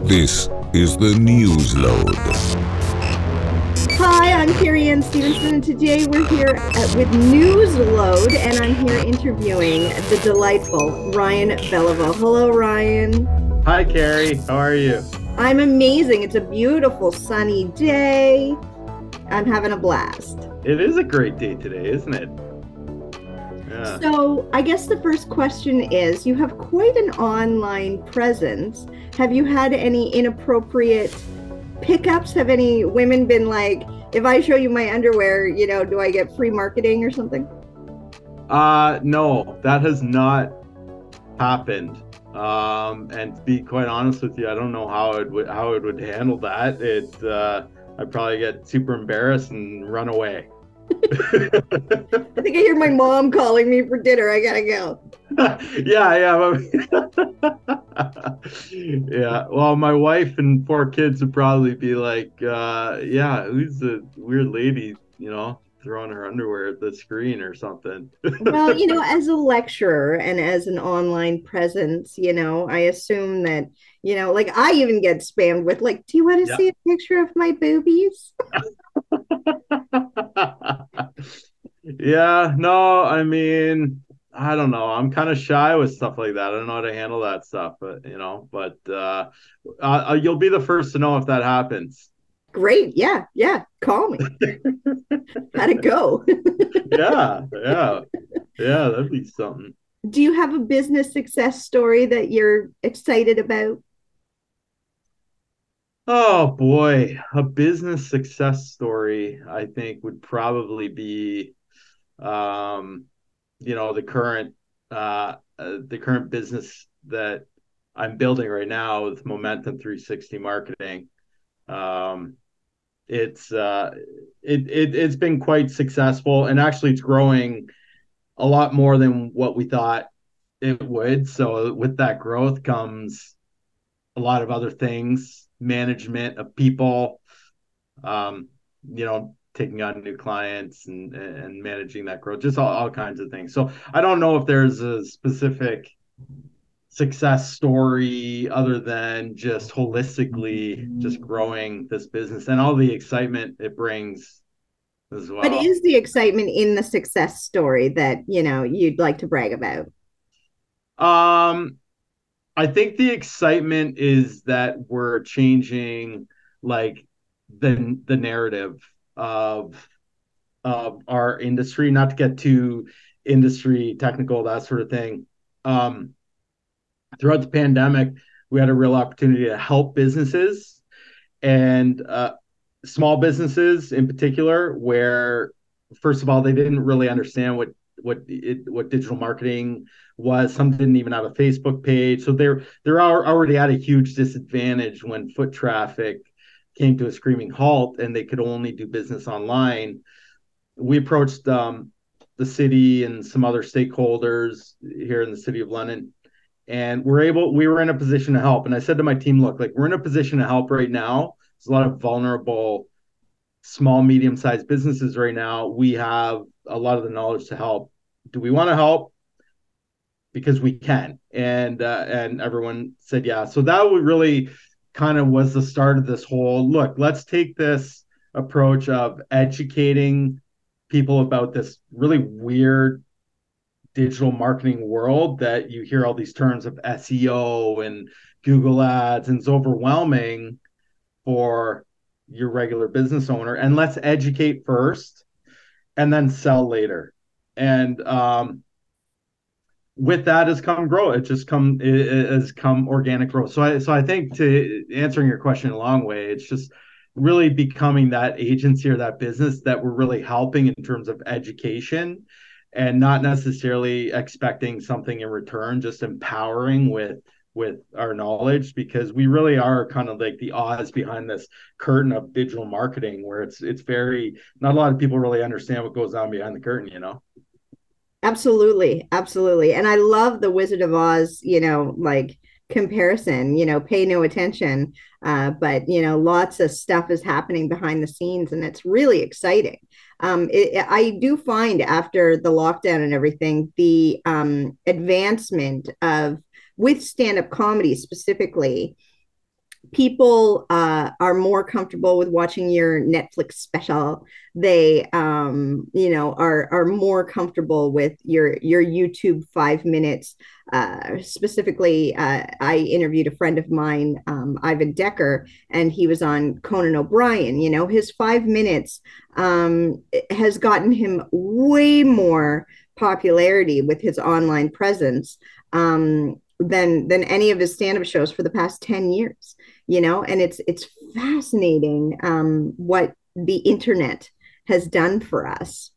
This is the Newsload. Hi, I'm Carrie Anne Stevenson, and today we're here with Newsload, and I'm here interviewing the delightful Ryan Beliveau. Hello, Ryan. Hi, Carrie. How are you? I'm amazing. It's a beautiful sunny day. I'm having a blast. It is a great day today, isn't it? Yeah. So I guess the first question is, you have quite an online presence. Have you had any inappropriate pickups? Have any women been like, if I show you my underwear, do I get free marketing or something? No, that has not happened. And to be quite honest with you, I don't know how it would handle that. I'd probably get super embarrassed and run away. I think I hear my mom calling me for dinner. I gotta go. Yeah. Yeah. Well, my wife and 4 kids would probably be like, yeah, who's the weird lady, throwing her underwear at the screen or something. Well, as a lecturer and as an online presence, I assume that, like I even get spammed with like, do you want to see a picture of my boobies? Yeah, no, I mean, I don't know. I'm kind of shy with stuff like that. I don't know how to handle that stuff, but you'll be the first to know if that happens. Great. Yeah. Call me. How'd it go? Yeah. That'd be something. Do you have a business success story that you're excited about? Oh boy, a business success story, I think would probably be, the current business that I'm building right now with Momentum 360 Marketing. It's been quite successful, and actually it's growing a lot more than what we thought it would. So with that growth comes a lot of other things, management of people, taking on new clients and managing that growth, just all kinds of things. So I don't know if there's a specific success story other than just holistically just growing this business and all the excitement it brings as well. What is the excitement in the success story that, you'd like to brag about? I think the excitement is that we're changing like the narrative of our industry, not to get too industry technical, that sort of thing. Throughout the pandemic, we had a real opportunity to help businesses and small businesses in particular, where first of all, they didn't really understand what digital marketing was. Some didn't even have a Facebook page, so they're already at a huge disadvantage when foot traffic came to a screaming halt and they could only do business online. We approached the city and some other stakeholders here in the city of London, and we were in a position to help. And I said to my team, look, like, we're in a position to help right now. There's a lot of vulnerable small, medium-sized businesses right now. We have a lot of the knowledge to help. Do we want to help? Because we can. And everyone said yeah. So that would really kind of was the start of this whole, look, let's take this approach of educating people about this really weird digital marketing world that you hear all these terms of SEO and Google ads, and it's overwhelming for your regular business owner. And let's educate first and then sell later. And with that has come growth. It has come organic growth. So I think, to answering your question a long way, it's just really becoming that agency or that business that we're really helping in terms of education, and not necessarily expecting something in return, just empowering with our knowledge, because we really are kind of like the Oz behind this curtain of digital marketing, where it's very, not a lot of people really understand what goes on behind the curtain. Absolutely. And I love the Wizard of Oz, like comparison, pay no attention. But, lots of stuff is happening behind the scenes, and it's really exciting. I do find after the lockdown and everything, the advancement of with stand-up comedy specifically, people are more comfortable with watching your Netflix special. They are more comfortable with your YouTube 5 minutes. Specifically, I interviewed a friend of mine, Ivan Decker, and he was on Conan O'Brien. His 5 minutes has gotten him way more popularity with his online presence than any of his stand-up shows for the past 10 years. And it's fascinating what the internet has done for us.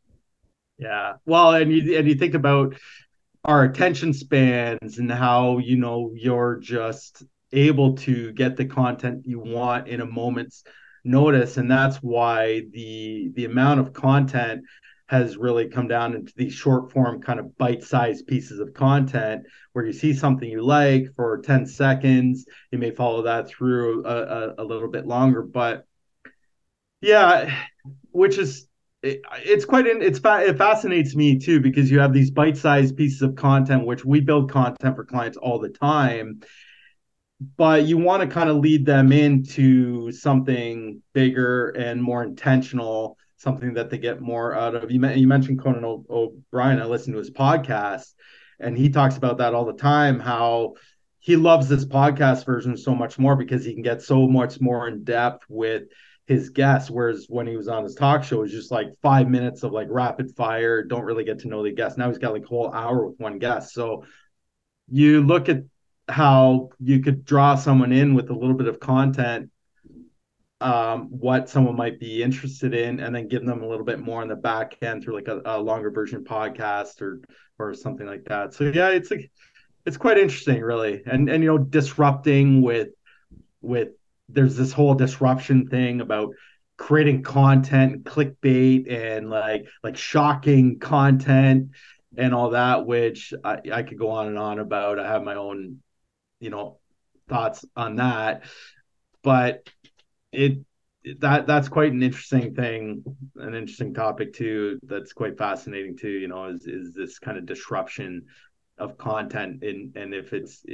Yeah. Well, and you think about our attention spans and how, you're just able to get the content you want in a moment's notice. And that's why the amount of content has really come down into these short form kind of bite-sized pieces of content where you see something you like for 10 seconds. You may follow that through a little bit longer, but yeah, which is it fascinates me too, because you have these bite-sized pieces of content, which we build content for clients all the time, but you want to kind of lead them into something bigger and more intentional, something that they get more out of. You mentioned Conan O'Brien. I listened to his podcast, and he talks about that all the time, how he loves this podcast version so much more because he can get so much more in depth with his guests, whereas when he was on his talk show, it was just like 5 minutes of like rapid fire, don't really get to know the guest. Now he's got like a whole hour with one guest. So you look at how you could draw someone in with a little bit of content, what someone might be interested in, and then give them a little bit more on the back end through like a longer version podcast or something like that. So yeah, it's quite interesting, really. And disrupting with there's this whole disruption thing about creating content and clickbait and like shocking content and all that, which I could go on and on about. I have my own, thoughts on that, but that's quite an interesting thing, an interesting topic too. That's quite fascinating too, is this kind of disruption of content, and if it's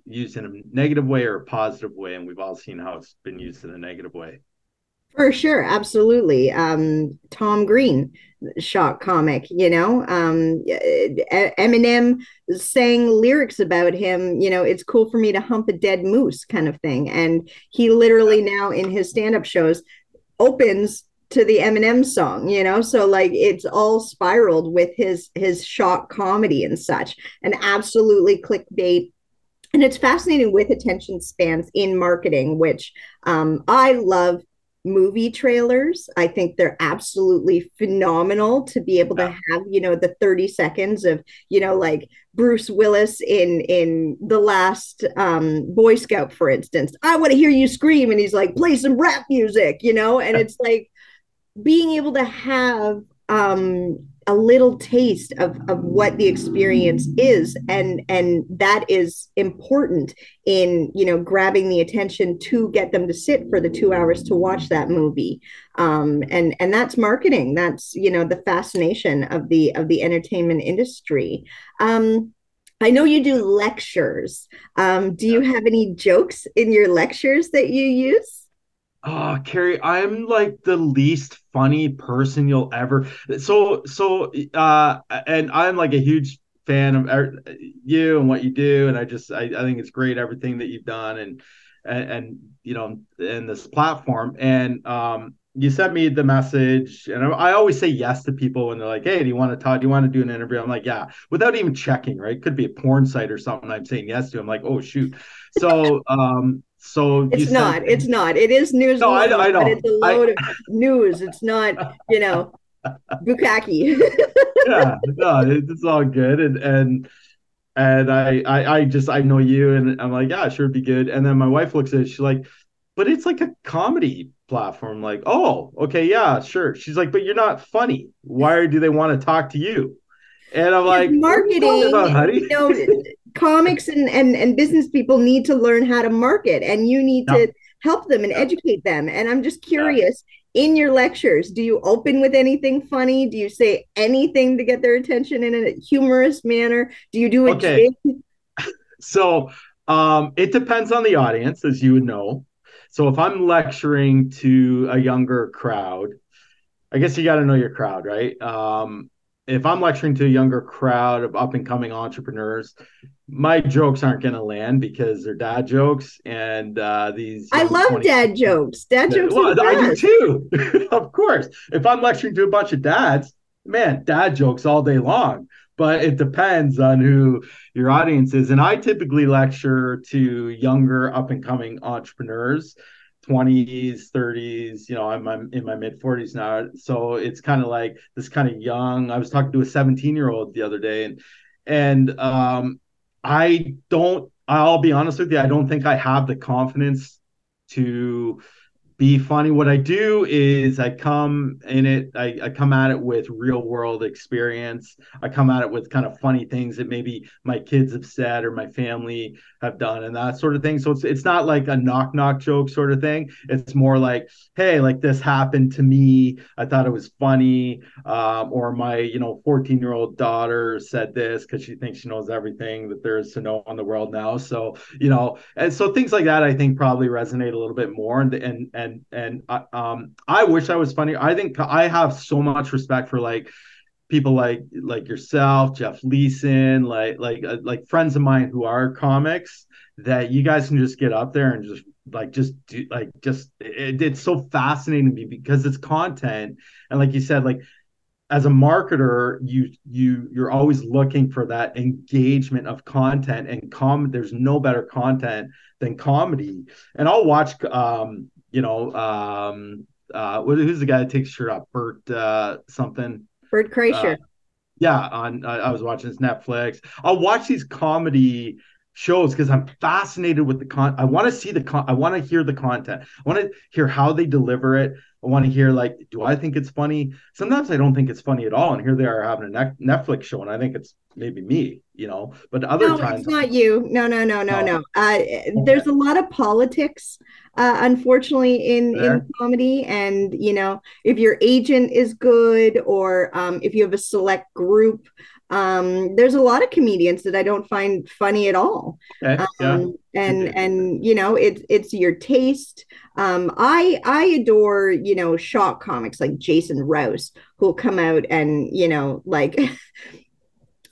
used in a negative way or a positive way, and we've all seen how it's been used in a negative way. For sure, absolutely. Tom Green, shock comic, Eminem sang lyrics about him, it's cool for me to hump a dead moose kind of thing. And he literally now in his stand-up shows opens to the Eminem song, so like it's all spiraled with his shock comedy and such, and absolutely clickbait. And it's fascinating with attention spans in marketing, which I love movie trailers. I think they're absolutely phenomenal to be able to have, the 30 seconds of, like Bruce Willis in The Last Boy Scout, for instance. I want to hear you scream. And he's like, play some rap music, and it's like being able to have a little taste of what the experience is, and that is important in grabbing the attention to get them to sit for the 2 hours to watch that movie, and that's marketing. That's the fascination of the entertainment industry. I know you do lectures. Do you have any jokes in your lectures that you use? Oh, Carrie, I'm like the least funny person you'll ever. And I'm like a huge fan of you and what you do, and I think it's great everything that you've done, and in this platform. And you sent me the message, and I always say yes to people when they're like, "Hey, do you want to talk? Do you want to do an interview?" I'm like, "Yeah," without even checking. Right? Could be a porn site or something. I'm saying yes to. I'm like, "Oh shoot!" So it's not. It is Newsload, no, I know. But it's a load of news. It's not, bukkake. Yeah, no, it's all good, and I know you, and I'm like, yeah, sure, it'd be good. And then my wife looks at it, she's like, but it's like a comedy platform. Like, oh, okay, yeah, sure. She's like, but you're not funny. Why do they want to talk to you? And I'm like, marketing, about, honey? Comics and business people need to learn how to market, and you need to help them and educate them. And I'm just curious, in your lectures, do you open with anything funny? Do you say anything to get their attention in a humorous manner? Do you do it? Okay. So it depends on the audience, as you would know. So if I'm lecturing to a younger crowd, I guess you got to know your crowd, right? If I'm lecturing to a younger crowd of up and coming entrepreneurs, my jokes aren't going to land because they're dad jokes, and these I young love 20. dad jokes. Dad jokes are Well, the I do best. too. Of course. If I'm lecturing to a bunch of dads, man, dad jokes all day long. But it depends on who your audience is. And I typically lecture to younger up and coming entrepreneurs, 20s, 30s. I'm in my mid 40s now. So it's kind of like this kind of young. I was talking to a 17-year-old the other day, and I'll be honest with you, I don't think I have the confidence to be funny. What I do is I come at it with real world experience. I come at it with kind of funny things that maybe my kids have said or my family have done and that sort of thing. So it's not like a knock knock joke sort of thing. It's more like, hey, like this happened to me. I thought it was funny. Or my 14-year-old daughter said this because she thinks she knows everything that there is to know in the world now. So and so things like that I think probably resonate a little bit more. I wish I was funny. I think I have so much respect for like people like yourself, Jeff Leeson, like friends of mine who are comics, that you guys can just get up there and it's so fascinating to me because it's content. And like you said, like as a marketer, you're always looking for that engagement of content, and there's no better content than comedy. And I'll watch who's the guy that takes his shirt off? Bert something. Bert Uh, Kreischer. yeah, I was watching his Netflix. I'll watch these comedy shows because I'm fascinated with I want to see I want to hear the content. I want to hear how they deliver it. I want to hear, like, do I think it's funny? Sometimes I don't think it's funny at all. And here they are having a Netflix show, and I think it's maybe me, but other No, it's times, not you. No, no, no, no, no. no. Okay. There's a lot of politics, unfortunately, in There. comedy. And if your agent is good, or if you have a select group, there's a lot of comedians that I don't find funny at all. Okay. Yeah. It's your taste. I adore shock comics like Jason Rouse, who'll come out and like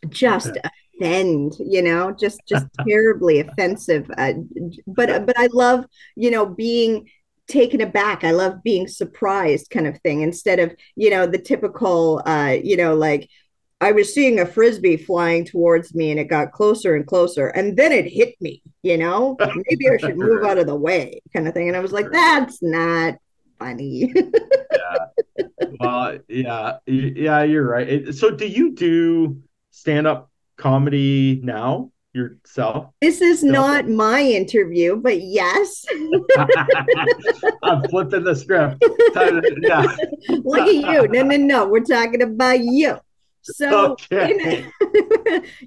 just offend, just terribly offensive. But I love, being taken aback. I love being surprised, kind of thing, instead of, the typical, like, I was seeing a frisbee flying towards me and it got closer and closer and then it hit me, maybe I should move out of the way, kind of thing. And I was like, that's not funny. Yeah. Well, yeah, yeah, you're right. So, do you do stand-up comedy now yourself This is still? not my interview, but yes. I'm flipping the script. Yeah. Look at you. No, no, no. We're talking about you. So, Okay.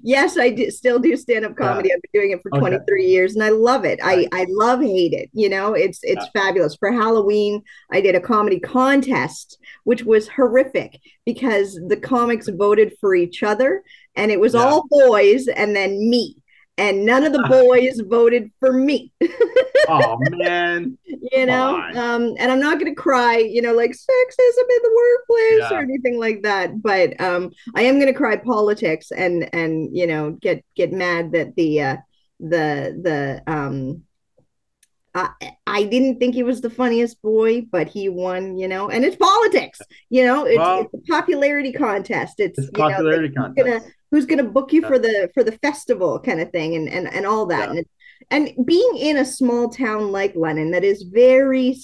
yes, still do stand-up Yeah. comedy. I've been doing it for Okay. 23 years and I love it. Nice. I love hate it. It's Yeah. fabulous. For Halloween, I did a comedy contest, which was horrific because the comics voted for each other and it was Yeah. all boys and then me. And none of the boys voted for me. Oh man. Come on. And I'm not going to cry, like sexism in the workplace or Yeah. anything like that. But I am going to cry politics and get mad that the I didn't think he was the funniest boy, but he won, and it's politics, it's a popularity contest. It's popularity like, contest. who's gonna book you Yeah. for the festival, kind of thing, and all that. Yeah. And being in a small town like Lennon that is very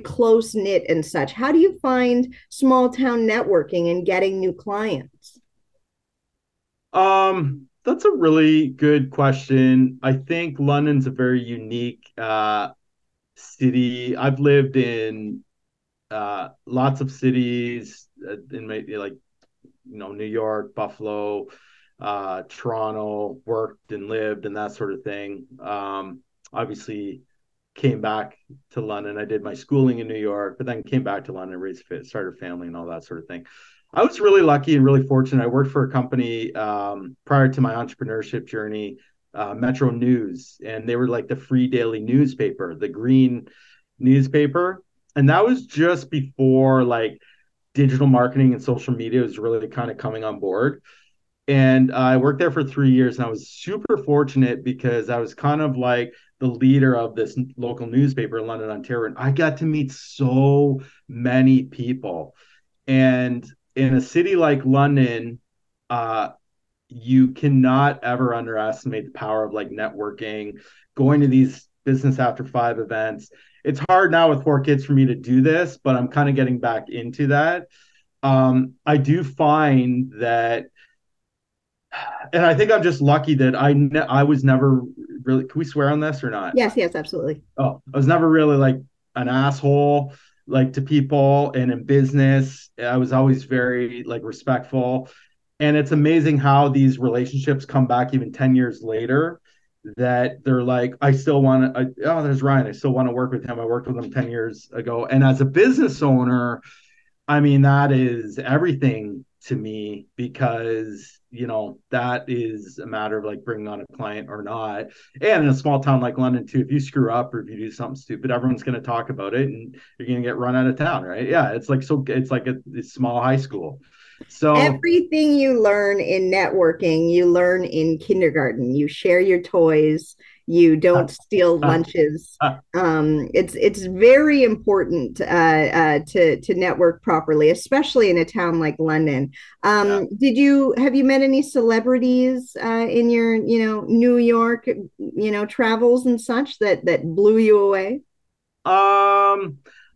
close knit and such, how do you find small town networking and getting new clients? That's a really good question. I think London's a very unique city. I've lived in lots of cities in like New York, Buffalo, Toronto, worked and lived and that sort of thing. Obviously came back to London. I did my schooling in New York, but then came back to London, started a family and all that sort of thing. I was really lucky and really fortunate. I worked for a company prior to my entrepreneurship journey Metro News, and they were like the free daily newspaper, the green newspaper. And that was just before like digital marketing and social media was really kind of coming on board. And I worked there for 3 years, and I was super fortunate because I was kind of like the leader of this local newspaper in London, Ontario. And I got to meet so many people. And in a city like London, uh, you cannot ever underestimate the power of like networking, going to these business after five events. It's hard now with four kids for me to do this, but I'm kind of getting back into that. I do find that, and I think I'm just lucky that I was never really. Can we swear on this or not? Yes, yes, absolutely. Oh, I was never really like an asshole like to people, and in business, I was always very like respectful. And it's amazing how these relationships come back even 10 years later, that they're like, I still want to, oh, there's Ryan. I still want to work with him. I worked with him 10 years ago. And as a business owner, I mean, that is everything to me because, that is a matter of like bringing on a client or not. And in a small town like London, too, if you screw up or if you do something stupid, everyone's going to talk about it and you're going to get run out of town, right? Yeah, it's like it's like a small high school. So Everything you learn in networking, you learn in kindergarten. You share your toys. You don't steal lunches. It's very important to network properly, especially in a town like London. Have you met any celebrities in your New York travels and such that blew you away?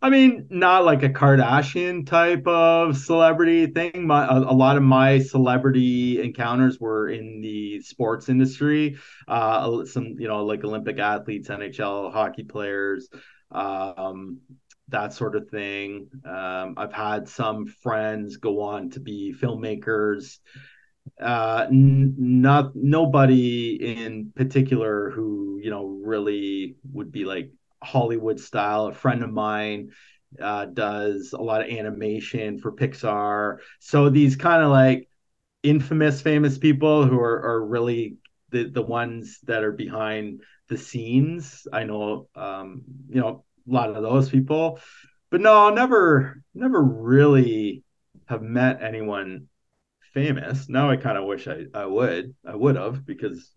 I mean, not like a Kardashian type of celebrity thing. A lot of my celebrity encounters were in the sports industry. Some, like Olympic athletes, NHL hockey players, that sort of thing. I've had some friends go on to be filmmakers. Not nobody in particular who, really would be like Hollywood style. A friend of mine does a lot of animation for Pixar. So these kind of like infamous, famous people who are really the ones that are behind the scenes. I know, a lot of those people, but no, never really have met anyone famous. Now I kind of wish I would have because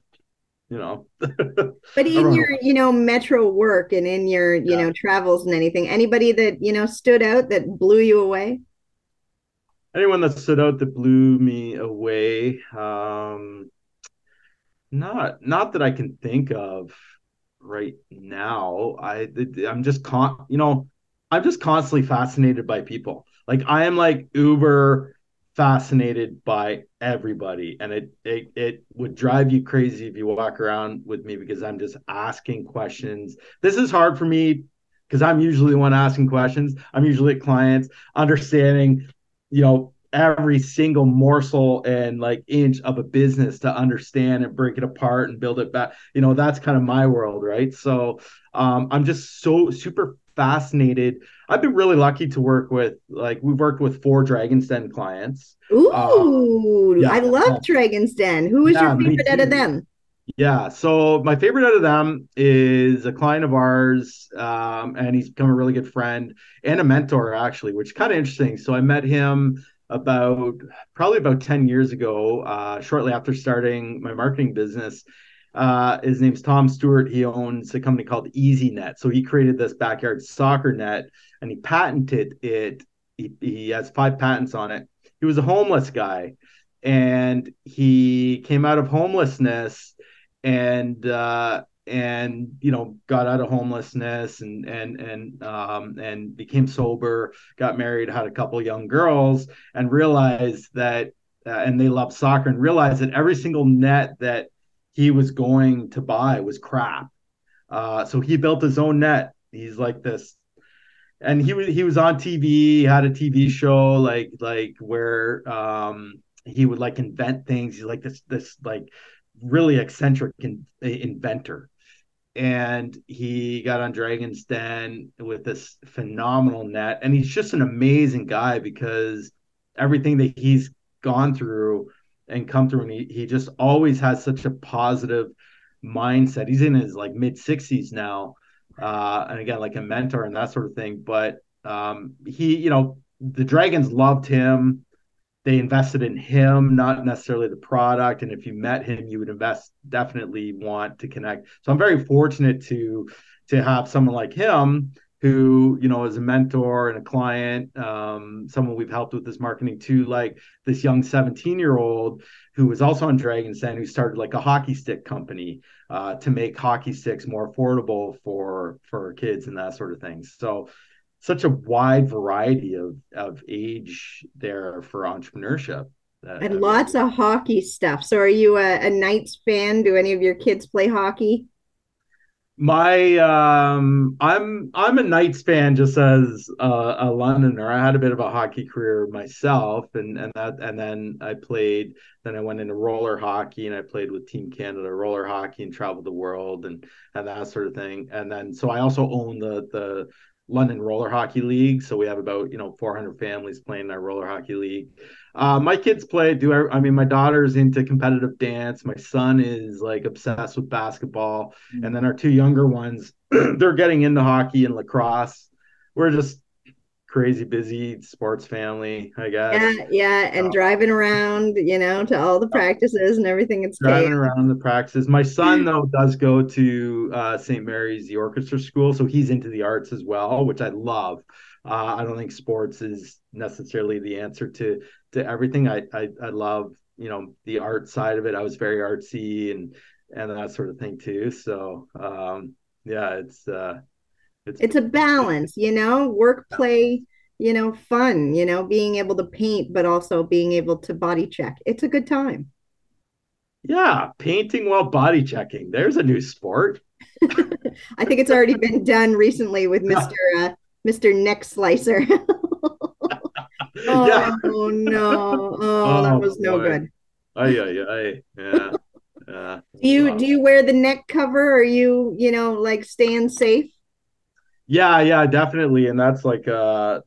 But in everyone, your, metro work and in your, yeah. travels and anything, anybody that, stood out that blew you away? Anyone that stood out that blew me away, not that I can think of right now. I'm just I'm just constantly fascinated by people. Like I am like uber fascinated by everybody, and it would drive you crazy if you walk around with me because I'm just asking questions. This is hard for me because I'm usually the one asking questions. I'm usually at clients understanding, every single morsel and like inch of a business to understand and break it apart and build it back. That's kind of my world, right? So I'm just so super fascinated. I've been really lucky to work with, like, we've worked with 4 Dragon's Den clients. Ooh, I Yeah, love Dragon's Den. Who is your yeah, me favorite out of too. them? Yeah, so my favorite out of them is a client of ours, and he's become a really good friend and a mentor, actually, which is kind of interesting. So I met him probably about 10 years ago, shortly after starting my marketing business. His name's Tom Stewart. He owns a company called EasyNet. So he created this backyard soccer net and he patented it. He has 5 patents on it. He was a homeless guy and he came out of homelessness and got out of homelessness and became sober, got married, had a couple young girls, and realized that and they loved soccer, and realized that every single net that he was going to buy was crap. So he built his own net. He's like this, and he was on TV, had a TV show like where he would like invent things. He's like this like really eccentric inventor. And he got on Dragon's Den with this phenomenal net. And he's just an amazing guy because everything that he's gone through and come through, and he just always has such a positive mindset. He's in his like mid 60s now, and again, like a mentor and that sort of thing. But he, the Dragons loved him. They invested in him, not necessarily the product. And if you met him, you would definitely want to connect. So I'm very fortunate to have someone like him who, is a mentor and a client, someone we've helped with this marketing too, like this young 17-year-old who was also on Dragon's Den, who started like a hockey stick company to make hockey sticks more affordable for kids and that sort of thing. So such a wide variety of age there for entrepreneurship. And lots of hockey stuff. So are you a Knights fan? Do any of your kids play hockey? I'm a Knights fan just as a Londoner. I had a bit of a hockey career myself, and then I went into roller hockey, and I played with Team Canada roller hockey and traveled the world and that sort of thing. And then so I also own the London Roller Hockey League. So we have about 400 families playing in our roller hockey league. My kids my daughter's into competitive dance. My son is like obsessed with basketball. And then our two younger ones, they're getting into hockey and lacrosse. We're just crazy busy sports family, I guess. Yeah. And driving around, to all the practices and everything. It's driving around the practices. My son, though, does go to St. Mary's, the orchestra school. So he's into the arts as well, which I love. I don't think sports is necessarily the answer to everything. I love, the art side of it. I was very artsy and that sort of thing too. So yeah, it's a balance, work, play, fun, being able to paint, but also being able to body check. It's a good time. Yeah, painting while body checking. There's a new sport. I think it's already been done recently with Mr. Neck Slicer. Yeah. Oh no! Oh, that was no good. Yeah. Do you wear the neck cover? Are you like staying safe? Yeah, definitely. And that's like a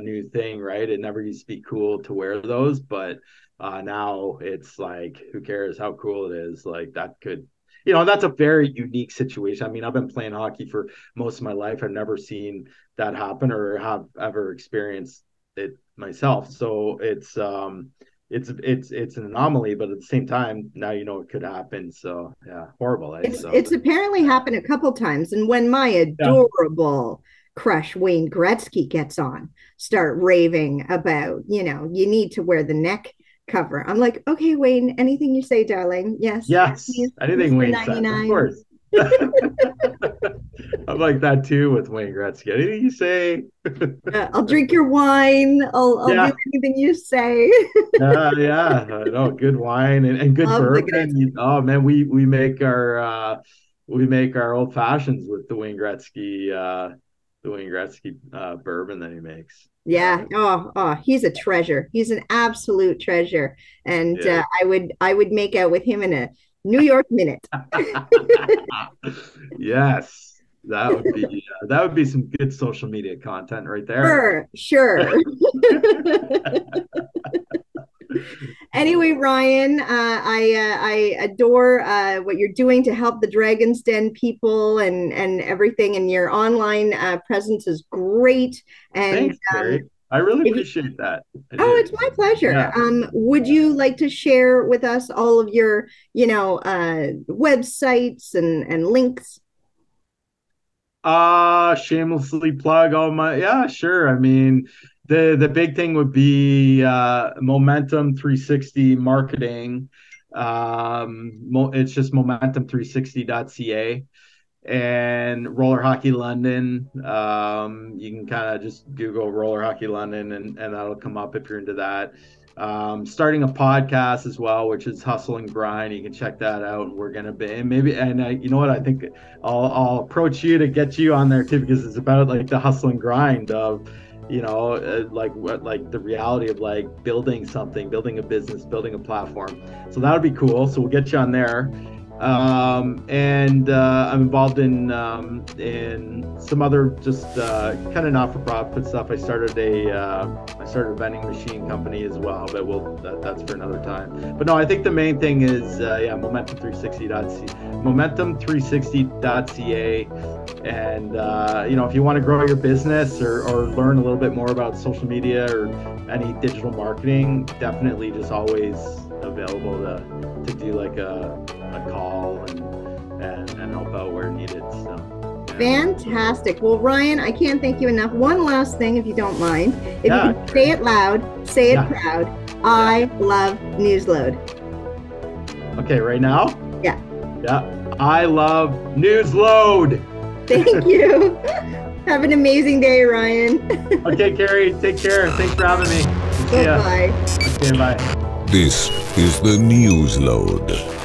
new thing, right? It never used to be cool to wear those, but now it's like, who cares how cool it is? Like that could, that's a very unique situation. I mean, I've been playing hockey for most of my life. I've never seen that happen or have ever experienced it myself. So it's an anomaly, but at the same time, now it could happen. So yeah, horrible. It's apparently happened a couple times. And when my adorable crush Wayne Gretzky gets on, start raving about, you need to wear the neck cover. I'm like, okay, Wayne, anything you say, darling. Yes. Anything Wayne says, of course. I'm like that too with Wayne Gretzky. Anything you say. I'll drink your wine. I'll do anything you say. Yeah. No, good wine and good bourbon. Oh man, we make our old fashions with the Wayne Gretzky bourbon that he makes. Yeah. Oh, he's a treasure. He's an absolute treasure. And I would make out with him in a New York minute. Yes. That would be some good social media content right there. Sure. Anyway, Ryan, I adore what you're doing to help the Dragon's Den people and everything, and your online presence is great. And thanks, Carrie. I really appreciate that. It's my pleasure. Yeah. Would you like to share with us all of your, websites and links? Shamelessly plug all my, yeah, sure. I mean, the big thing would be Momentum 360 marketing. It's just momentum360.ca. And Roller Hockey London. You can kind of just Google Roller Hockey London and that'll come up if you're into that. Starting a podcast as well, which is Hustle and Grind. You can check that out. We're gonna be you know what, I think I'll approach you to get you on there too, because it's about like the hustle and grind of like the reality of like building something, building a business, building a platform. So that would be cool. So we'll get you on there. And I'm involved in some other just kind of not-for-profit stuff. I started a vending machine company as well, but that's for another time. But no, I think the main thing is momentum360.ca. And if you want to grow your business or learn a little bit more about social media or any digital marketing, definitely just always available to do like a call and help out where needed. So yeah. Fantastic. Well, Ryan, I can't thank you enough. One last thing, if you don't mind. If you can say it loud, say it proud. I love Newsload. Okay, right now? Yeah. I love Newsload. Thank you. Have an amazing day, Ryan. Okay, Carrie, take care. Thanks for having me. Bye. Okay, bye. This is the Newsload.